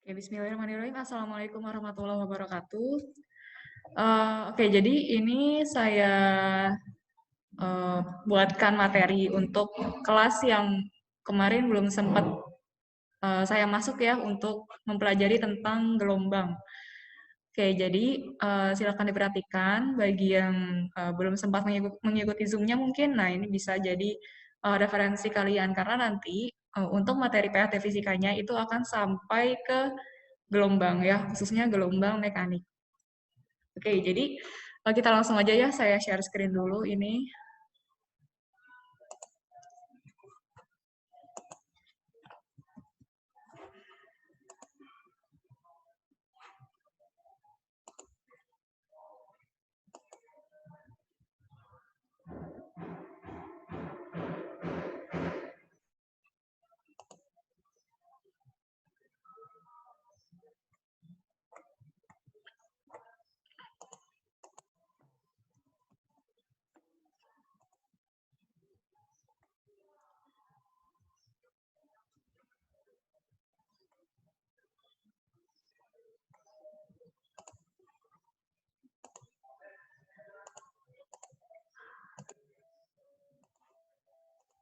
Oke, bismillahirrahmanirrahim. Assalamualaikum warahmatullahi wabarakatuh. Oke, jadi ini saya buatkan materi untuk kelas yang kemarin belum sempat saya masuk ya untuk mempelajari tentang gelombang. Oke, jadi silakan diperhatikan bagi yang belum sempat mengikuti Zoom-nya mungkin. Nah, ini bisa jadi referensi kalian karena nanti untuk materi PhD fisikanya itu akan sampai ke gelombang ya, khususnya gelombang mekanik. Oke, jadi kita langsung aja ya, saya share screen dulu ini.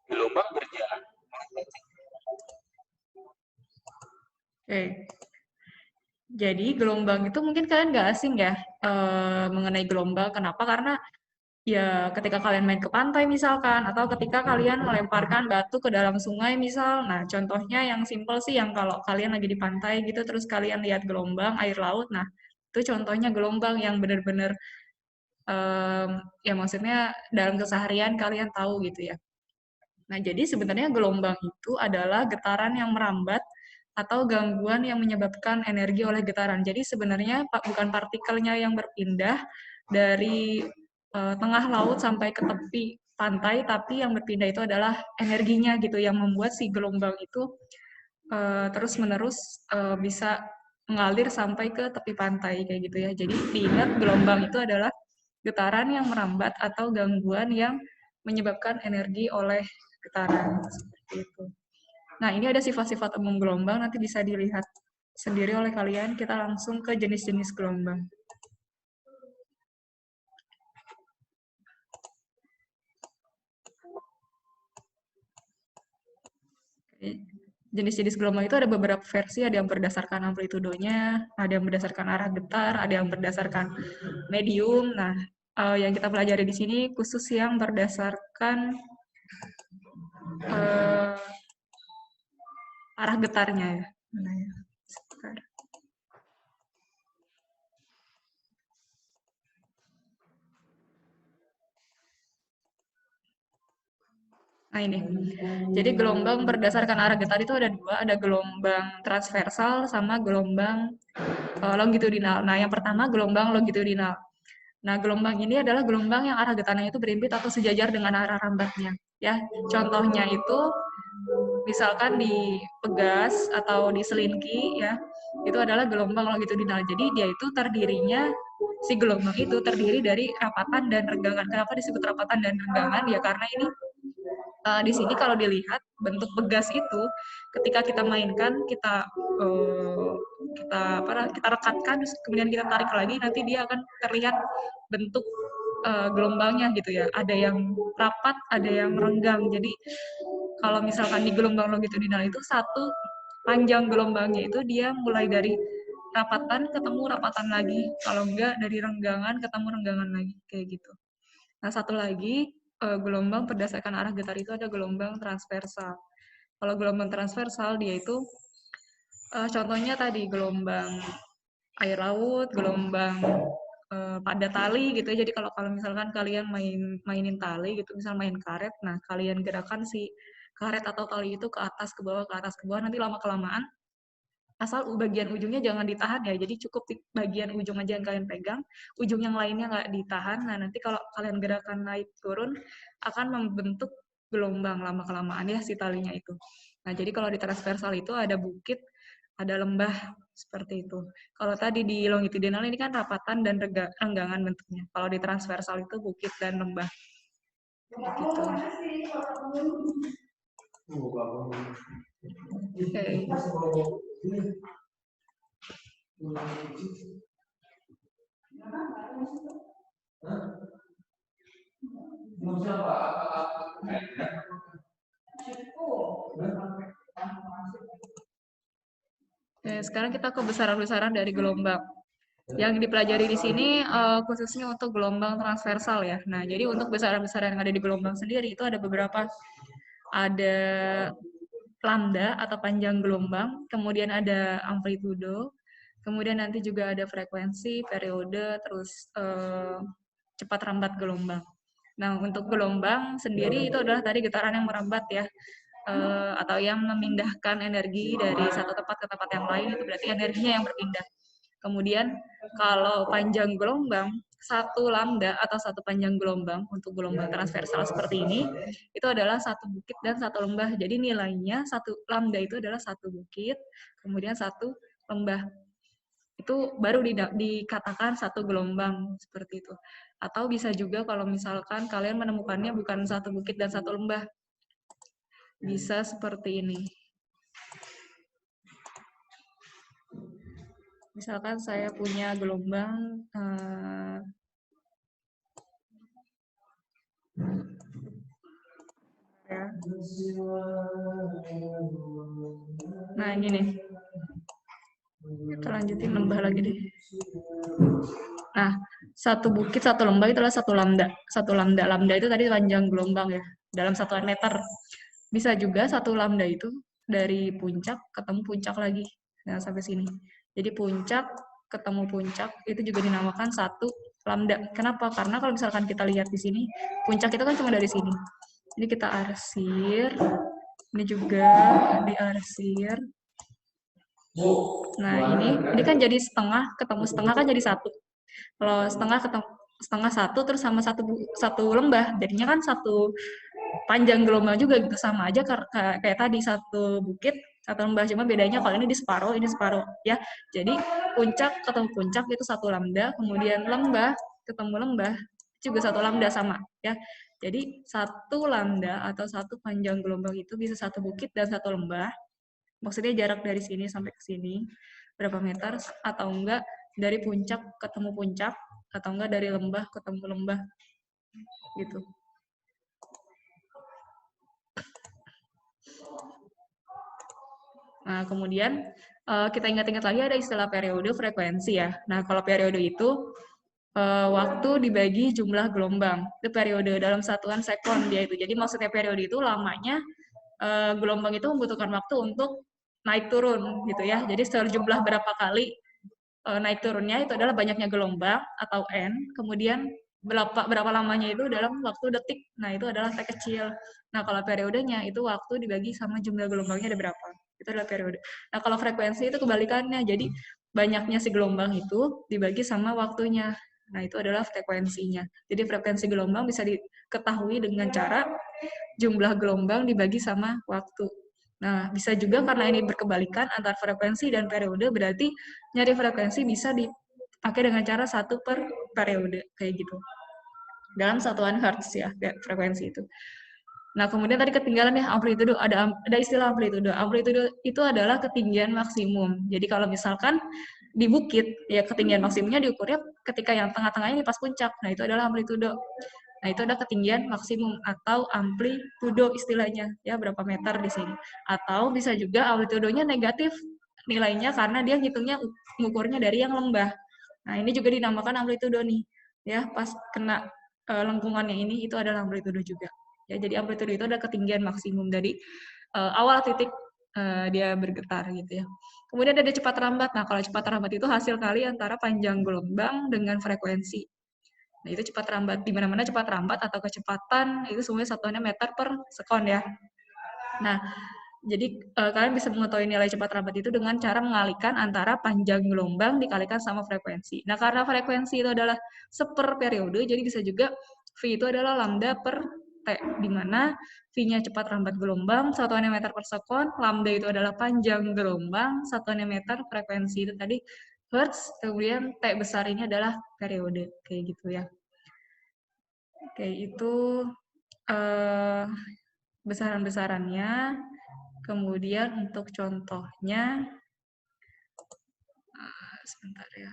Gelombang berjalan. Oke, jadi gelombang itu mungkin kalian nggak asing ya mengenai gelombang. Kenapa? Karena ya ketika kalian main ke pantai misalkan, atau ketika kalian melemparkan batu ke dalam sungai misal. Nah, contohnya yang simpel sih yang kalau kalian lagi di pantai gitu, terus kalian lihat gelombang, air laut. Nah, itu contohnya gelombang yang benar-benar em, ya maksudnya dalam keseharian kalian tahu gitu ya. Nah, jadi sebenarnya gelombang itu adalah getaran yang merambat atau gangguan yang menyebabkan energi oleh getaran. Jadi sebenarnya bukan partikelnya yang berpindah dari tengah laut sampai ke tepi pantai, tapi yang berpindah itu adalah energinya gitu yang membuat si gelombang itu terus-menerus bisa mengalir sampai ke tepi pantai kayak gitu ya. Jadi diingat gelombang itu adalah getaran yang merambat atau gangguan yang menyebabkan energi oleh getaran seperti itu. Nah, ini ada sifat-sifat umum gelombang, nanti bisa dilihat sendiri oleh kalian. Kita langsung ke jenis-jenis gelombang. Jenis-jenis gelombang itu ada beberapa versi, ada yang berdasarkan amplitudonya, ada yang berdasarkan arah getar, ada yang berdasarkan medium. Nah, yang kita pelajari di sini khusus yang berdasarkan uh, arah getarnya ya. Nah, ya. Nah ini, jadi gelombang berdasarkan arah getar itu ada dua, ada gelombang transversal sama gelombang longitudinal. Nah yang pertama gelombang longitudinal. Nah gelombang ini adalah gelombang yang arah getarnya itu berimpit atau sejajar dengan arah rambatnya. Ya, contohnya itu misalkan di Pegas atau di Selingki ya, itu adalah gelombang longitudinal. Jadi dia itu terdirinya si gelombang itu terdiri dari rapatan dan renggangan. Kenapa disebut rapatan dan renggangan? Ya karena ini di sini kalau dilihat bentuk Pegas itu ketika kita mainkan uh, kita rekatkan kemudian kita tarik lagi nanti dia akan terlihat bentuk gelombangnya gitu ya, ada yang rapat ada yang renggang. Jadi kalau misalkan di gelombang longitudinal itu satu panjang gelombangnya itu dia mulai dari rapatan ketemu rapatan lagi, kalau enggak dari renggangan ketemu renggangan lagi kayak gitu. Nah, satu lagi gelombang berdasarkan arah getar itu ada gelombang transversal. Kalau gelombang transversal dia itu contohnya tadi gelombang air laut, gelombang pada tali gitu ya. Jadi kalau kalau misalkan kalian mainin tali gitu, misal main karet, nah kalian gerakan si karet atau tali itu ke atas ke bawah ke atas ke bawah, nanti lama kelamaan asal bagian ujungnya jangan ditahan ya, jadi cukup di bagian ujung aja yang kalian pegang, ujung yang lainnya nggak ditahan. Nah nanti kalau kalian gerakan naik turun akan membentuk gelombang lama kelamaan ya si talinya itu. Nah jadi kalau di transversal itu ada bukit, ada lembah seperti itu. Kalau tadi di longitudinal ini kan rapatan dan renggangan bentuknya. Kalau di transversal itu bukit dan lembah. Gitu. Oke. Oke, sekarang kita ke besaran-besaran dari gelombang. Yang dipelajari di sini khususnya untuk gelombang transversal ya. Nah, jadi untuk besaran-besaran yang ada di gelombang sendiri itu ada beberapa. Ada lambda atau panjang gelombang, kemudian ada amplitudo, kemudian nanti juga ada frekuensi, periode, terus cepat rambat gelombang. Nah, untuk gelombang sendiri itu adalah tadi getaran yang merambat ya, atau yang memindahkan energi dari satu tempat ke tempat yang lain, itu berarti energinya yang berpindah. Kemudian kalau panjang gelombang, satu lambda atau satu panjang gelombang untuk gelombang transversal seperti ini, itu adalah satu bukit dan satu lembah. Jadi nilainya satu lambda itu adalah satu bukit, kemudian satu lembah. Itu baru dikatakan satu gelombang seperti itu. Atau bisa juga kalau misalkan kalian menemukannya bukan satu bukit dan satu lembah. Bisa seperti ini. Misalkan saya punya gelombang ya. Nah, ini nih. Kita lanjutin lembah lagi deh. Nah, satu bukit, satu lembah itu adalah satu lambda. Satu lambda. Lambda itu tadi panjang gelombang ya, dalam satuan meter. Bisa juga satu lambda itu dari puncak ketemu puncak lagi. Nah, sampai sini. Jadi puncak ketemu puncak itu juga dinamakan satu lambda. Kenapa? Karena kalau misalkan kita lihat di sini, puncak itu kan cuma dari sini. Ini kita arsir. Ini juga diarsir. Nah, ini kan jadi setengah ketemu setengah kan jadi satu. Kalau setengah ketemu setengah satu terus sama satu lembah, jadinya kan satu panjang gelombang juga gitu, sama aja kayak tadi satu bukit satu lembah, cuma bedanya kalau ini separuh ya. Jadi puncak ketemu puncak itu satu lambda, kemudian lembah ketemu lembah juga satu lambda sama ya. Jadi satu lambda atau satu panjang gelombang itu bisa satu bukit dan satu lembah. Maksudnya jarak dari sini sampai ke sini berapa meter, atau enggak dari puncak ketemu puncak, atau enggak dari lembah ketemu lembah gitu. Nah, kemudian kita ingat-ingat lagi ada istilah periode frekuensi ya. Nah, kalau periode itu waktu dibagi jumlah gelombang. Itu periode dalam satuan sekon dia itu. Jadi maksudnya periode itu lamanya gelombang itu membutuhkan waktu untuk naik turun gitu ya. Jadi sejumlah berapa kali naik turunnya itu adalah banyaknya gelombang atau N, kemudian berapa lamanya itu dalam waktu detik. Nah, itu adalah T kecil. Nah, kalau periodenya itu waktu dibagi sama jumlah gelombangnya ada berapa. Itu adalah periode. Nah, kalau frekuensi itu kebalikannya. Jadi, banyaknya si gelombang itu dibagi sama waktunya. Nah, itu adalah frekuensinya. Jadi, frekuensi gelombang bisa diketahui dengan cara jumlah gelombang dibagi sama waktu. Nah, bisa juga karena ini berkebalikan antara frekuensi dan periode, berarti nyari frekuensi bisa dipakai dengan cara 1 per periode, kayak gitu. Dalam satuan hertz ya, frekuensi itu. Nah, kemudian tadi ketinggalan ya amplitudo, ada istilah amplitudo. Amplitudo itu adalah ketinggian maksimum. Jadi kalau misalkan di bukit, ya ketinggian maksimumnya diukurnya ketika yang tengah-tengahnya di pas puncak. Nah, itu adalah amplitudo. Nah, itu ada ketinggian maksimum atau amplitudo istilahnya, ya berapa meter di sini. Atau bisa juga amplitudonya negatif nilainya karena dia ngitungnya ngukurnya dari yang lembah. Nah, ini juga dinamakan amplitudo nih. Ya, pas kena lengkungannya ini itu adalah amplitudo juga. Ya, jadi amplitudo itu ada ketinggian maksimum dari awal titik dia bergetar gitu ya. Kemudian ada cepat rambat. Nah, kalau cepat rambat itu hasil kali antara panjang gelombang dengan frekuensi. Nah, itu cepat rambat. Di mana-mana cepat rambat atau kecepatan itu semuanya satuannya meter per sekon ya. Nah, jadi kalian bisa mengetahui nilai cepat rambat itu dengan cara mengalihkan antara panjang gelombang dikalikan sama frekuensi. Nah, karena frekuensi itu adalah seper periode, jadi bisa juga V itu adalah lambda per T, di mana V-nya cepat rambat gelombang, satuannya meter per sekon, lambda itu adalah panjang gelombang, satuannya meter, frekuensi itu tadi hertz, kemudian T besar ini adalah periode, kayak gitu ya. Oke, itu besaran-besarannya. Kemudian untuk contohnya, Sebentar ya.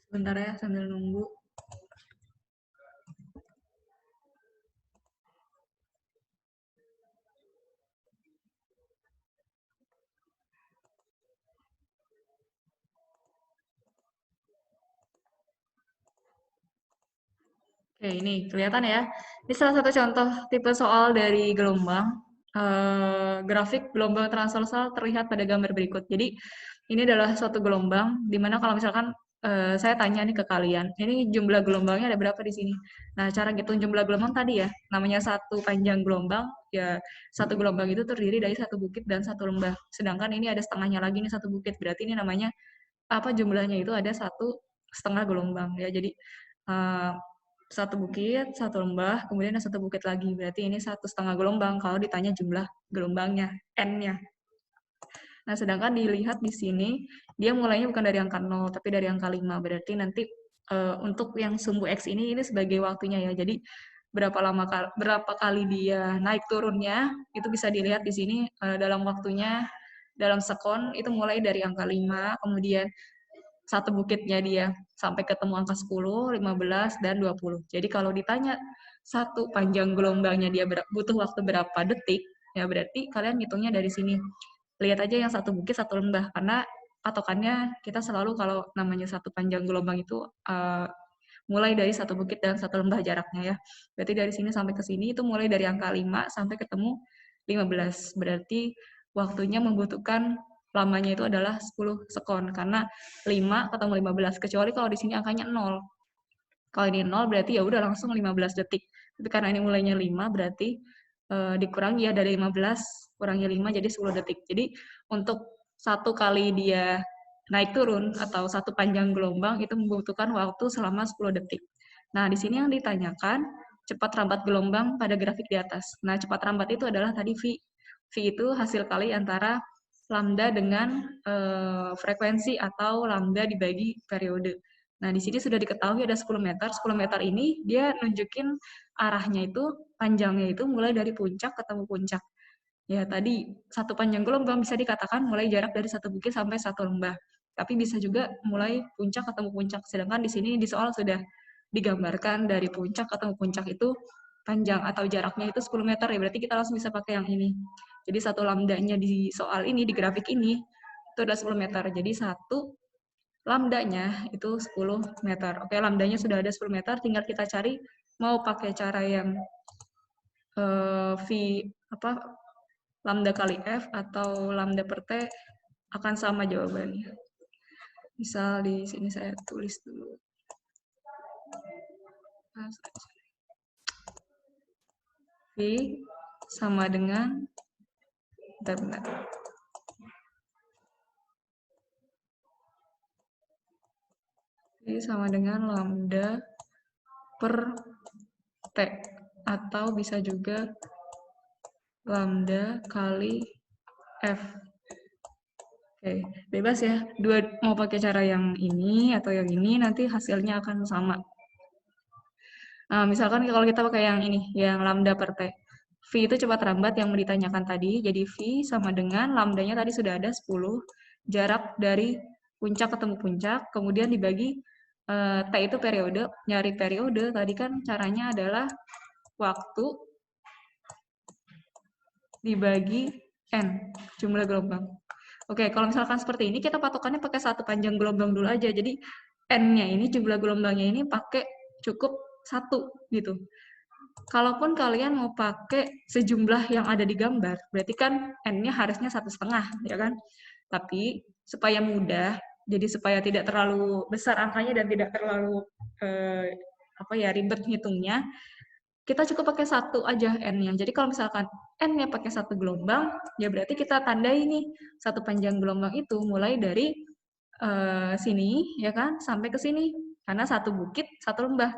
Sebentar ya sambil nunggu. Oke, ini kelihatan ya. Ini salah satu contoh tipe soal dari gelombang. Grafik gelombang transversal terlihat pada gambar berikut. Jadi, ini adalah suatu gelombang, di mana kalau misalkan saya tanya nih ke kalian, ini jumlah gelombangnya ada berapa di sini? Nah, cara ngitung jumlah gelombang tadi ya, namanya satu panjang gelombang, ya satu gelombang itu terdiri dari satu bukit dan satu lembah. Sedangkan ini ada setengahnya lagi nih satu bukit, berarti ini namanya apa jumlahnya itu ada satu setengah gelombang ya. Jadi eh, satu bukit, satu lembah, kemudian ada satu bukit lagi. Berarti ini satu setengah gelombang kalau ditanya jumlah gelombangnya, n-nya. Nah, sedangkan dilihat di sini, dia mulainya bukan dari angka 0, tapi dari angka 5. Berarti nanti untuk yang sumbu X ini sebagai waktunya ya. Jadi berapa kali dia naik turunnya, itu bisa dilihat di sini dalam waktunya, dalam sekon, itu mulai dari angka 5, kemudian satu bukitnya dia sampai ketemu angka 10, 15, dan 20. Jadi kalau ditanya satu panjang gelombangnya dia butuh waktu berapa detik, ya berarti kalian hitungnya dari sini. Lihat aja yang satu bukit, satu lembah, karena patokannya kita selalu kalau namanya satu panjang gelombang itu mulai dari satu bukit dan satu lembah jaraknya ya. Berarti dari sini sampai ke sini itu mulai dari angka 5 sampai ketemu 15. Berarti waktunya membutuhkan lamanya itu adalah 10 sekon karena 5 ketemu 15, kecuali kalau di sini angkanya 0. Kalau ini 0 berarti ya udah langsung 15 detik. Tapi karena ini mulainya 5 berarti dikurangi ya dari 15 kurangi 5 jadi 10 detik. Jadi untuk satu kali dia naik turun atau satu panjang gelombang itu membutuhkan waktu selama 10 detik. Nah, di sini yang ditanyakan cepat rambat gelombang pada grafik di atas. Nah, cepat rambat itu adalah tadi V. V itu hasil kali antara lambda dengan frekuensi atau lambda dibagi periode. Nah, di sini sudah diketahui ada 10 meter. 10 meter ini dia nunjukin arahnya itu, panjangnya itu mulai dari puncak ketemu puncak. Ya, tadi satu panjang gelombang bisa dikatakan mulai jarak dari satu bukit sampai satu lembah. Tapi bisa juga mulai puncak ketemu puncak. Sedangkan di sini di soal sudah digambarkan dari puncak ketemu puncak itu panjang atau jaraknya itu 10 meter ya. Berarti kita langsung bisa pakai yang ini. Jadi satu lambdanya di soal ini, di grafik ini, itu adalah 10 meter. Jadi satu lambdanya itu 10 meter. Oke, lambdanya sudah ada 10 meter, tinggal kita cari mau pakai cara yang V apa lambda kali F atau lambda per T akan sama jawabannya. Misal di sini saya tulis dulu. V sama dengan bentar. V sama dengan lambda per T atau bisa juga lambda kali F. Oke, bebas ya. Mau pakai cara yang ini atau yang ini, nanti hasilnya akan sama. Nah, misalkan kalau kita pakai yang ini, yang lambda per T. V itu cepat rambat yang ditanyakan tadi. Jadi V sama dengan lambdanya tadi sudah ada 10. Jarak dari puncak ketemu puncak. Kemudian dibagi T itu periode. Nyari periode tadi kan caranya adalah waktu dibagi N, jumlah gelombang. Oke, kalau misalkan seperti ini, kita patokannya pakai satu panjang gelombang dulu aja. Jadi, N-nya ini, jumlah gelombangnya ini pakai cukup satu, gitu. Kalaupun kalian mau pakai sejumlah yang ada di gambar, berarti kan N-nya harusnya 1,5, ya kan? Tapi, supaya mudah, jadi supaya tidak terlalu besar angkanya dan tidak terlalu ribet ngitungnya, kita cukup pakai satu aja N-nya. Jadi kalau misalkan N-nya pakai satu gelombang, ya berarti kita tandai nih satu panjang gelombang itu mulai dari sini, ya kan, sampai ke sini. Karena satu bukit, satu lembah.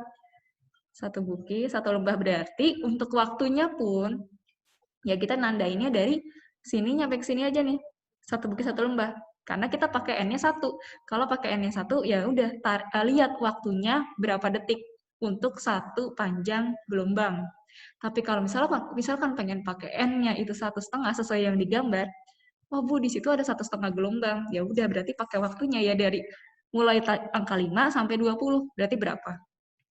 Satu bukit, satu lembah berarti untuk waktunya pun, ya kita nandainnya dari sini nyampe ke sini aja nih. Satu bukit, satu lembah. Karena kita pakai N-nya 1. Kalau pakai N-nya 1, ya udah lihat waktunya berapa detik untuk satu panjang gelombang. Tapi kalau misalkan pengen pakai N-nya itu 1,5 sesuai yang digambar, oh Bu, di situ ada 1,5 gelombang. Ya udah, berarti pakai waktunya ya dari mulai angka 5 sampai 20. Berarti berapa?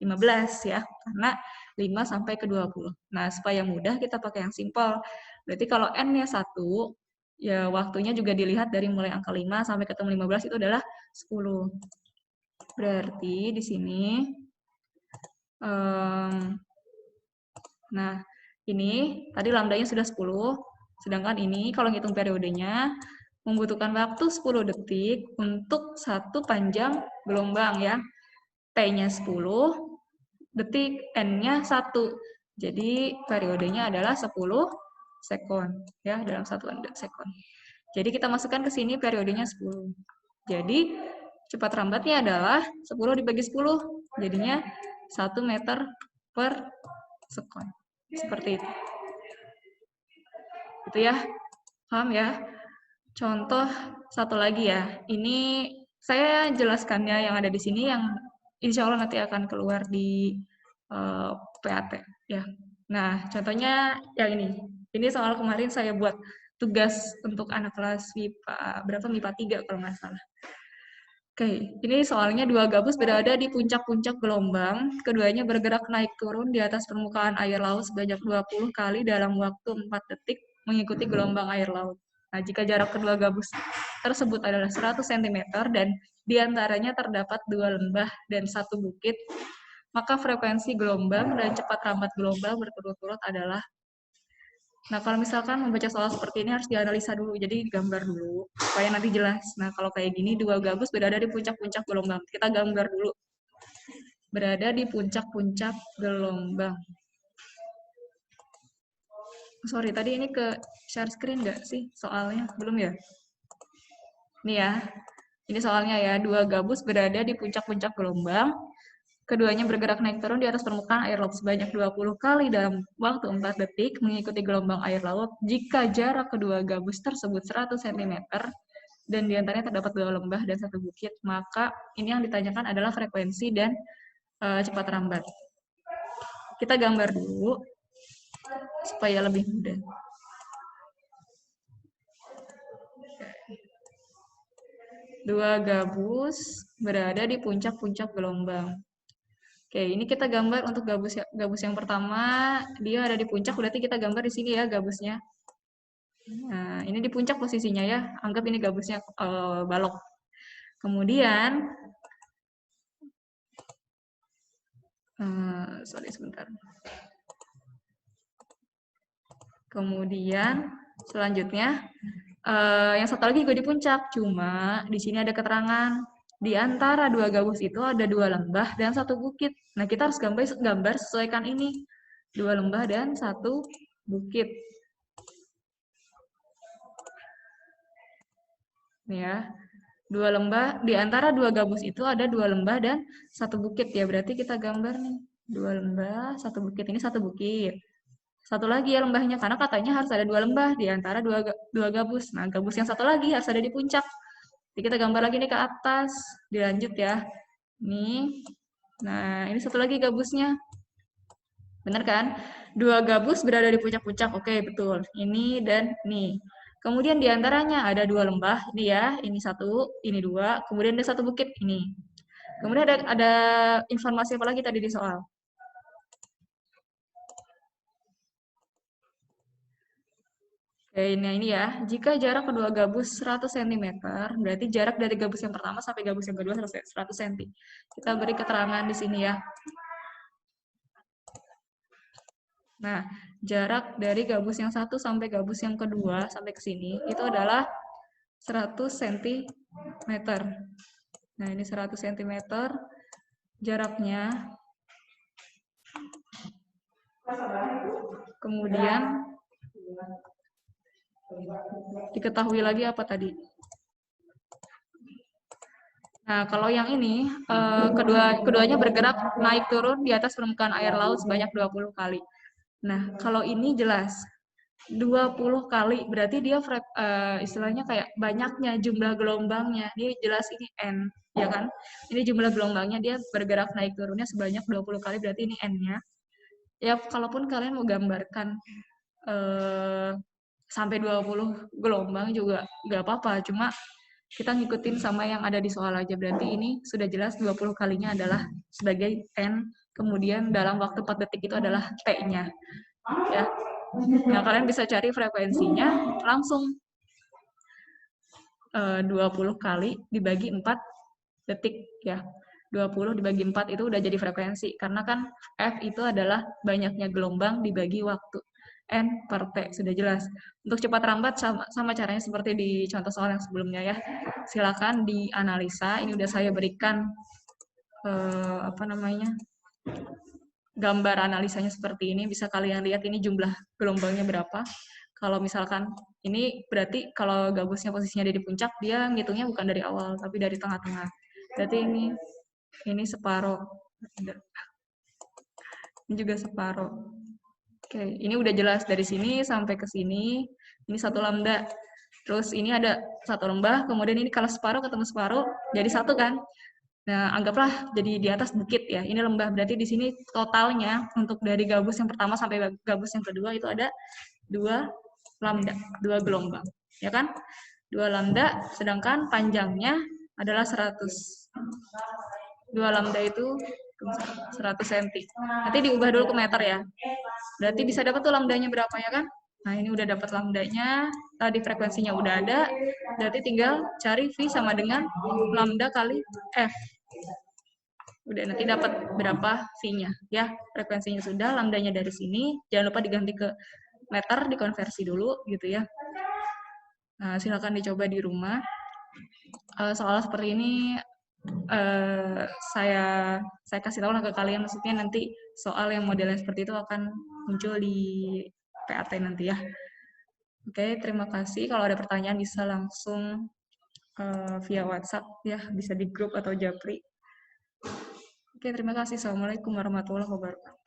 15 ya, karena 5 sampai ke 20. Nah, supaya mudah kita pakai yang simpel. Berarti kalau N-nya 1, ya waktunya juga dilihat dari mulai angka 5 sampai ketemu 15 itu adalah 10. Berarti di sini, nah ini tadi lambdanya sudah 10, sedangkan ini kalau ngitung periodenya membutuhkan waktu 10 detik untuk satu panjang gelombang ya. T-nya 10 detik, N-nya 1. Jadi periodenya adalah 10 sekon ya, dalam satuan sekon. Jadi kita masukkan ke sini periodenya 10. Jadi cepat lambatnya adalah 10 dibagi 10. Jadinya 1 meter per sekon. Seperti itu. Itu ya. Paham ya? Contoh satu lagi ya. Ini saya jelaskannya yang ada di sini yang insya Allah nanti akan keluar di PAT ya. Nah, contohnya yang ini. Ini soal kemarin saya buat tugas untuk anak kelas MIPA berapa, MIPA 3 kalau nggak salah. Oke, ini soalnya dua gabus berada di puncak-puncak gelombang. Keduanya bergerak naik turun di atas permukaan air laut sebanyak 20 kali dalam waktu 4 detik mengikuti gelombang air laut. Nah, jika jarak kedua gabus tersebut adalah 100 cm dan diantaranya terdapat 2 lembah dan 1 bukit, maka frekuensi gelombang dan cepat lambat gelombang berturut-turut adalah. Nah, kalau misalkan membaca soal seperti ini harus dianalisa dulu, jadi digambar dulu, supaya nanti jelas. Nah, kalau kayak gini, dua gabus berada di puncak-puncak gelombang. Kita gambar dulu. Berada di puncak-puncak gelombang. Sorry, tadi ini ke share screen nggak sih soalnya? Belum ya? Nih ya, ini soalnya ya, dua gabus berada di puncak-puncak gelombang. Keduanya bergerak naik turun di atas permukaan air laut sebanyak 20 kali dalam waktu 4 detik mengikuti gelombang air laut jika jarak kedua gabus tersebut 100 cm dan diantaranya terdapat 2 lembah dan 1 bukit, maka ini yang ditanyakan adalah frekuensi dan cepat lambat. Kita gambar dulu supaya lebih mudah. Dua gabus berada di puncak-puncak gelombang. Oke, ini kita gambar untuk gabus yang pertama, dia ada di puncak, berarti kita gambar di sini ya gabusnya. Nah, ini di puncak posisinya ya, anggap ini gabusnya balok. Kemudian, sorry sebentar. Kemudian, selanjutnya, yang satu lagi juga di puncak, cuma di sini ada keterangan, di antara dua gabus itu ada 2 lembah dan 1 bukit. Nah, kita harus gambar sesuaikan ini. 2 lembah dan 1 bukit. Nih ya. 2 lembah, di antara 2 gabus itu ada 2 lembah dan 1 bukit ya. Berarti kita gambar nih. 2 lembah, 1 bukit. Ini 1 bukit. Satu lagi ya lembahnya, karena katanya harus ada 2 lembah di antara dua gabus. Nah, gabus yang satu lagi harus ada di puncak. Jadi kita gambar lagi nih ke atas, dilanjut ya. Nih, nah ini satu lagi gabusnya. Bener kan? 2 gabus berada di puncak-puncak, oke betul. Ini dan nih. Kemudian diantaranya ada 2 lembah, ini ya, ini 1, ini 2, kemudian ada 1 bukit, ini. Kemudian ada informasi apa lagi tadi di soal? Oke, nah ini ya, jika jarak kedua gabus 100 cm, berarti jarak dari gabus yang pertama sampai gabus yang kedua 100 cm. Kita beri keterangan di sini ya. Nah, jarak dari gabus yang satu sampai gabus yang kedua, sampai ke sini, itu adalah 100 cm. Nah, ini 100 cm jaraknya. Kemudian, diketahui lagi apa tadi? Nah, kalau yang ini, keduanya bergerak naik turun di atas permukaan air laut sebanyak 20 kali. Nah, kalau ini jelas 20 kali, berarti dia istilahnya kayak banyaknya jumlah gelombangnya. Dia jelas ini N, ya kan? Ini jumlah gelombangnya, dia bergerak naik turunnya sebanyak 20 kali, berarti ini N-nya. Ya, kalaupun kalian mau gambarkan eh, sampai 20 gelombang juga nggak apa-apa, cuma kita ngikutin sama yang ada di soal aja. Berarti ini sudah jelas 20 kalinya adalah sebagai N, kemudian dalam waktu 4 detik itu adalah T-nya. Ya. Nah, kalian bisa cari frekuensinya langsung 20 kali dibagi 4 detik ya. 20 dibagi 4 itu udah jadi frekuensi. Karena kan F itu adalah banyaknya gelombang dibagi waktu. N per T, sudah jelas. Untuk cepat lambat sama caranya seperti di contoh soal yang sebelumnya ya. Silakan dianalisa. Ini udah saya berikan gambar analisanya seperti ini. Bisa kalian lihat ini jumlah gelombangnya berapa. Kalau misalkan ini berarti kalau gabusnya posisinya ada di puncak, dia ngitungnya bukan dari awal, tapi dari tengah-tengah. Berarti ini separuh. Ini juga separuh. Oke, ini udah jelas dari sini sampai ke sini. Ini 1 lambda. Terus ini ada 1 lembah, kemudian ini kalau separuh ketemu separuh, jadi 1 kan? Nah, anggaplah jadi di atas bukit ya. Ini lembah, berarti di sini totalnya untuk dari gabus yang pertama sampai gabus yang kedua itu ada 2 lambda, 2 gelombang. Ya kan? 2 lambda, sedangkan panjangnya adalah 100. 2 lambda itu 100 cm. Nanti diubah dulu ke meter ya. Berarti bisa dapat tuh lambdanya berapa ya kan? Nah, ini udah dapat lambdanya, tadi frekuensinya udah ada, berarti tinggal cari V sama dengan lambda kali F. Udah, nanti dapat berapa V-nya ya. Frekuensinya sudah, lambdanya dari sini, jangan lupa diganti ke meter, dikonversi dulu gitu ya. Nah, silakan dicoba di rumah. Soal seperti ini saya kasih tahu lah ke kalian, maksudnya nanti soal yang modelnya seperti itu akan muncul di PAT nanti ya. Oke, terima kasih. Kalau ada pertanyaan bisa langsung via WhatsApp ya, bisa di grup atau Japri. Oke, terima kasih. Assalamualaikum warahmatullahi wabarakatuh.